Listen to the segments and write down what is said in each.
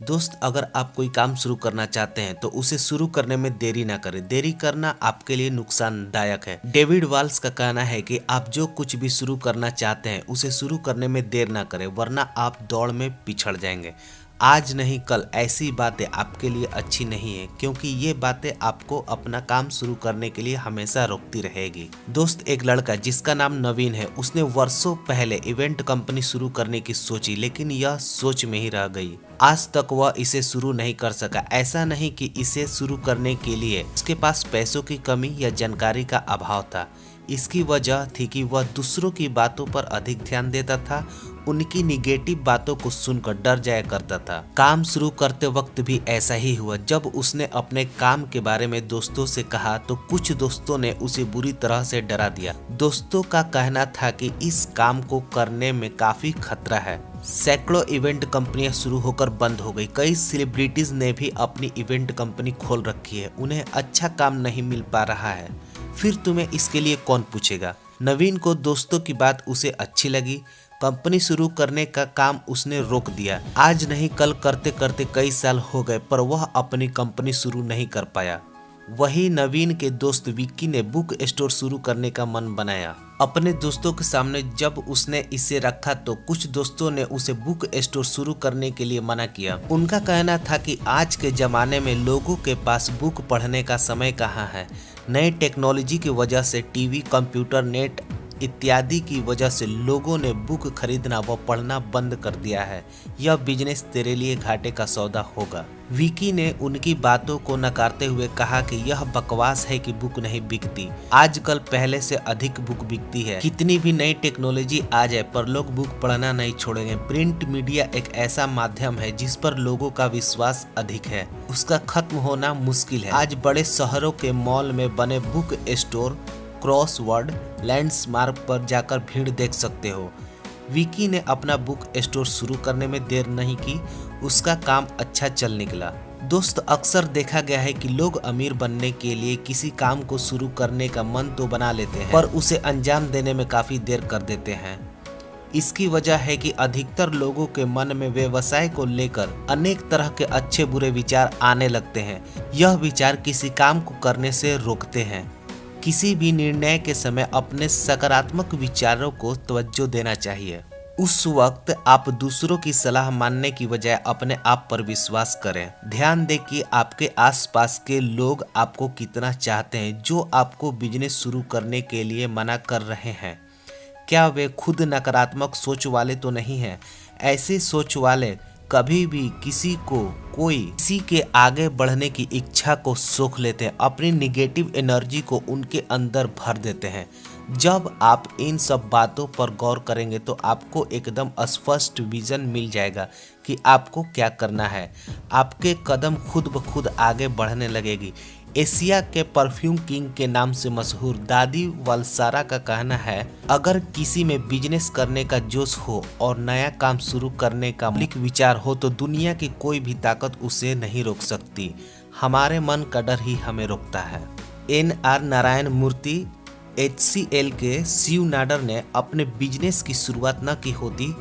दोस्त, अगर आप कोई काम शुरू करना चाहते हैं तो उसे शुरू करने में देरी ना करें। देरी करना आपके लिए नुकसानदायक है। डेविड वाल्स का कहना है कि आप जो कुछ भी शुरू करना चाहते हैं उसे शुरू करने में देर ना करें, वरना आप दौड़ में पिछड़ जाएंगे। आज नहीं कल ऐसी बातें आपके लिए अच्छी नहीं है, क्योंकि ये बातें आपको अपना काम शुरू करने के लिए हमेशा रोकती रहेगी। दोस्त, एक लड़का जिसका नाम नवीन है, उसने वर्षों पहले इवेंट कंपनी शुरू करने की सोची, लेकिन यह सोच में ही रह गई। आज तक वह इसे शुरू नहीं कर सका। ऐसा नहीं कि इसे शुरू करने के लिए उसके पास पैसों की कमी या जानकारी का अभाव था। इसकी वजह थी कि वह दूसरों की बातों पर अधिक ध्यान देता था, उनकी निगेटिव बातों को सुनकर डर जाया करता था। काम शुरू करते वक्त भी ऐसा ही हुआ। जब उसने अपने काम के बारे में दोस्तों से कहा तो कुछ दोस्तों ने उसे बुरी तरह से डरा दिया। दोस्तों का कहना था कि इस काम को करने में काफी खतरा है। सैकड़ों इवेंट कंपनियां शुरू होकर बंद हो गई। कई सेलिब्रिटीज ने भी अपनी इवेंट कंपनी खोल रखी है। उन्हें अच्छा काम नहीं मिल पा रहा है। फिर तुम्हें इसके लिए कौन पूछेगा? नवीन को दोस्तों की बात उसे अच्छी लगी। कंपनी शुरू करने का काम उसने रोक दिया। आज नहीं कल करते करते कई साल हो गए, पर वह अपनी कंपनी शुरू नहीं कर पाया। वही नवीन के दोस्त विक्की ने बुक स्टोर शुरू करने का मन बनाया। अपने दोस्तों के सामने जब उसने इसे रखा तो कुछ दोस्तों ने उसे बुक स्टोर शुरू करने के लिए मना किया। उनका कहना था कि आज के जमाने में लोगों के पास बुक पढ़ने का समय कहाँ है। नई टेक्नोलॉजी की वजह से टीवी, कंप्यूटर, नेट इत्यादि की वजह से लोगों ने बुक खरीदना व पढ़ना बंद कर दिया है। यह बिजनेस तेरे लिए घाटे का सौदा होगा। विकी ने उनकी बातों को नकारते हुए कहा कि यह बकवास है कि बुक नहीं बिकती। आजकल पहले से अधिक बुक बिकती है। कितनी भी नई टेक्नोलॉजी आ जाए पर लोग बुक पढ़ना नहीं छोड़ेंगे। प्रिंट मीडिया एक ऐसा माध्यम है जिस पर लोगों का विश्वास अधिक है। उसका खत्म होना मुश्किल है। आज बड़े शहरों के मॉल में बने बुक स्टोर क्रॉसवर्ड लैंडमार्क पर जाकर भीड़ देख सकते हो। विकी ने अपना बुक स्टोर शुरू करने में देर नहीं की। उसका काम अच्छा चल निकला। दोस्त, अक्सर देखा गया है कि लोग अमीर बनने के लिए किसी काम को शुरू करने का मन तो बना लेते हैं, पर उसे अंजाम देने में काफी देर कर देते हैं। इसकी वजह है कि अधिकतर लोगों के मन में व्यवसाय को लेकर अनेक तरह के अच्छे बुरे विचार आने लगते हैं। यह विचार किसी काम को करने से रोकते हैं। किसी भी निर्णय के समय अपने सकारात्मक विचारों को तवज्जो देना चाहिए। उस वक्त आप दूसरों की सलाह मानने की बजाय अपने आप पर विश्वास करें। ध्यान दें कि आपके आसपास के लोग आपको कितना चाहते हैं। जो आपको बिजनेस शुरू करने के लिए मना कर रहे हैं, क्या वे खुद नकारात्मक सोच वाले तो नहीं हैं? ऐसे सोच वाले कभी भी किसी के आगे बढ़ने की इच्छा को सोख लेते हैं, अपनी निगेटिव एनर्जी को उनके अंदर भर देते हैं। जब आप इन सब बातों पर गौर करेंगे तो आपको एकदम स्पष्ट विजन मिल जाएगा कि आपको क्या करना है। आपके कदम खुद ब खुद आगे बढ़ने लगेगी। एशिया के परफ्यूम किंग के नाम से मशहूर दादी वलसारा का कहना है, अगर किसी में बिजनेस करने का जोश हो और नया काम शुरू करने का मौलिक विचार हो तो दुनिया की कोई भी ताकत उसे नहीं रोक सकती। हमारे मन का डर ही हमें रोकता है। NR नारायण मूर्ति HCL के शिव नाडर ने अपने बिजनेस की शुरुआत न की होती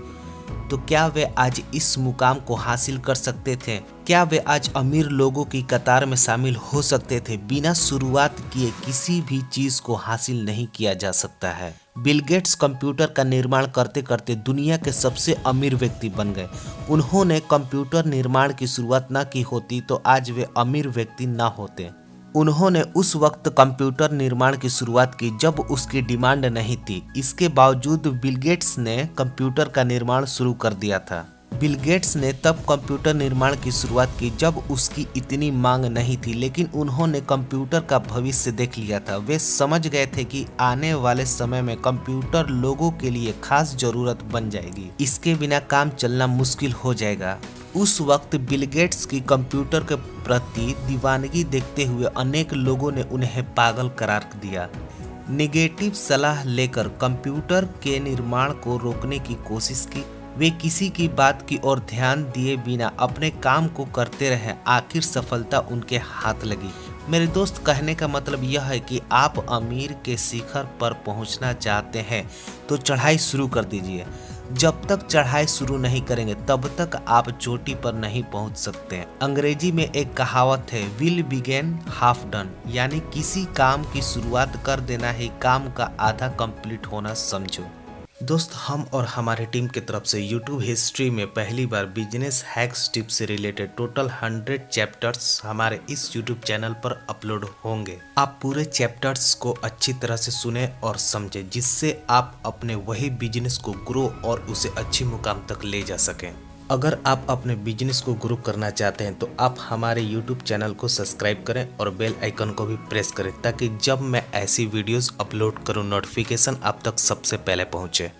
तो क्या वे आज इस मुकाम को हासिल कर सकते थे? क्या वे आज अमीर लोगों की कतार में शामिल हो सकते थे? बिना शुरुआत किए किसी भी चीज को हासिल नहीं किया जा सकता है। बिल गेट्स कंप्यूटर का निर्माण करते करते दुनिया के सबसे अमीर व्यक्ति बन गए। उन्होंने कंप्यूटर निर्माण की शुरुआत न की होती तो आज वे अमीर व्यक्ति न होते। उन्होंने उस वक्त कंप्यूटर निर्माण की शुरुआत की जब उसकी डिमांड नहीं थी। इसके बावजूद बिल गेट्स ने कंप्यूटर का निर्माण शुरू कर दिया था। बिल गेट्स ने तब कंप्यूटर निर्माण की शुरुआत की जब उसकी इतनी मांग नहीं थी, लेकिन उन्होंने कंप्यूटर का भविष्य देख लिया था। वे समझ गए थे कि आने वाले समय में कंप्यूटर लोगों के लिए खास जरूरत बन जाएगी। इसके बिना काम चलना मुश्किल हो जाएगा। उस वक्त बिल गेट्स की कंप्यूटर के प्रति दीवानगी देखते हुए अनेक लोगों ने उन्हें पागल करार दिया। निगेटिव सलाह लेकर कंप्यूटर के निर्माण को रोकने की कोशिश की। वे किसी की बात की ओर ध्यान दिए बिना अपने काम को करते रहे। आखिर सफलता उनके हाथ लगी। मेरे दोस्त, कहने का मतलब यह है कि आप अमीर के शिखर पर पहुंचना चाहते हैं तो चढ़ाई शुरू कर दीजिए। जब तक चढ़ाई शुरू नहीं करेंगे तब तक आप चोटी पर नहीं पहुंच सकते हैं। अंग्रेजी में एक कहावत है, विल बिगेन हाफ डन, यानी किसी काम की शुरुआत कर देना ही काम का आधा कंप्लीट होना समझो। दोस्त, हम और हमारी टीम की तरफ से YouTube हिस्ट्री में पहली बार बिजनेस हैक्स टिप से रिलेटेड टोटल 100 चैप्टर्स हमारे इस YouTube चैनल पर अपलोड होंगे। आप पूरे चैप्टर्स को अच्छी तरह से सुने और समझे, जिससे आप अपने वही बिजनेस को ग्रो और उसे अच्छी मुकाम तक ले जा सकें। अगर आप अपने बिजनेस को ग्रो करना चाहते हैं तो आप हमारे YouTube चैनल को सब्सक्राइब करें और बेल आइकन को भी प्रेस करें, ताकि जब मैं ऐसी वीडियोस अपलोड करूं नोटिफिकेशन आप तक सबसे पहले पहुंचे।